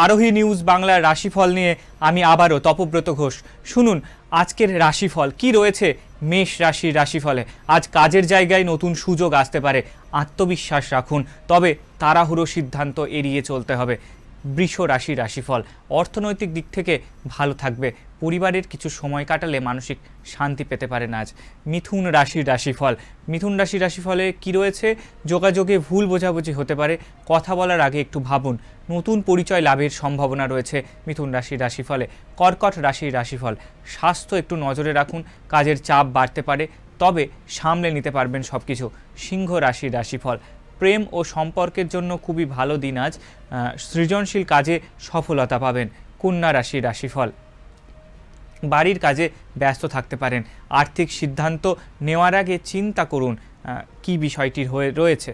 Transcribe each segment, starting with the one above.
আরোহী নিউজ বাংলার রাশিফল নিয়ে আমি আবারও তপব্রত ঘোষ। শুনুন আজকের রাশিফল কি রয়েছে। মেষ রাশির রাশিফলে আজ কাজের জায়গায় নতুন সুযোগ আসতে পারে, আত্মবিশ্বাস রাখুন, তবে তাড়াহুড়ো সিদ্ধান্ত এড়িয়ে চলতে হবে। বৃষ রাশির রাশিফল অর্থনৈতিক দিক থেকে ভালো থাকবে, পরিবারের কিছু সময় কাটালে মানসিক শান্তি পেতে পারেন আজ। মিথুন রাশির রাশিফল, মিথুন রাশির রাশিফলে কি রয়েছে, যোগাযোগে ভুল বোঝাবুঝি হতে পারে, কথা বলার আগে একটু ভাবুন। নতুন পরিচয় লাভের সম্ভাবনা রয়েছে মিথুন রাশির রাশিফলে। কর্কট রাশির রাশিফল, স্বাস্থ্য একটু নজরে রাখুন, কাজের চাপ বাড়তে পারে, তবে সামলে নিতে পারবেন সব কিছু। সিংহ রাশির রাশিফল, প্রেম ও সম্পর্কের জন্য খুবই ভালো দিন আজ, সৃজনশীল কাজে সফলতা পাবেন। কন্যা রাশির রাশিফল, বাড়ির কাজে ব্যস্ত থাকতে পারেন, আর্থিক সিদ্ধান্ত নেওয়ার আগে চিন্তা করুন কি বিষয়টি হয়ে রয়েছে।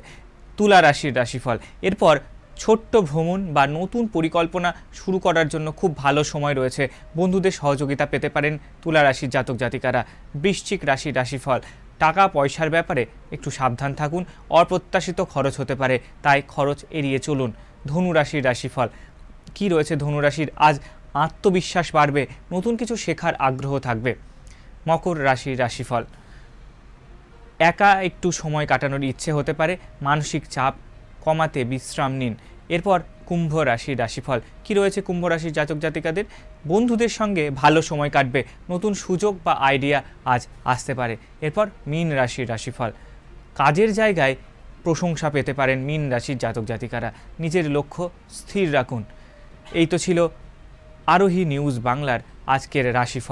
তুলা রাশির রাশিফল, এরপর ছোট্ট ভ্রমণ বা নতুন পরিকল্পনা শুরু করার জন্য খুব ভালো সময় রয়েছে, বন্ধুদের সহযোগিতা পেতে পারেন তুলা রাশির জাতক জাতিকারা। বৃশ্চিক রাশির রাশিফল, টাকা পয়সার ব্যাপারে একটু সাবধান থাকুন, অপ্রত্যাশিত খরচ হতে পারে, তাই খরচ এড়িয়ে চলুন। ধনু রাশির রাশিফল কি রয়েছে, ধনুরাশির আজ আত্মবিশ্বাস বাড়বে, নতুন কিছু শেখার আগ্রহ থাকবে। মকর রাশির রাশিফল, একা একটু সময় কাটানোর ইচ্ছে হতে পারে, মানসিক চাপ কমাতে বিশ্রাম নিন। এরপর কুম্ভ রাশির রাশিফল কি রয়েছে, কুম্ভ রাশির জাতক জাতিকাদের বন্ধুদের সঙ্গে ভালো সময় কাটবে, নতুন সুযোগ বা আইডিয়া আজ আসতে পারে। এরপর মীন রাশির রাশিফল, কাজের জায়গায় প্রশংসা পেতে পারেন মীন রাশির জাতক জাতিকারা, নিজের লক্ষ্য স্থির রাখুন। এই তো ছিল আরোহী নিউজ বাংলার আজকের রাশিফল।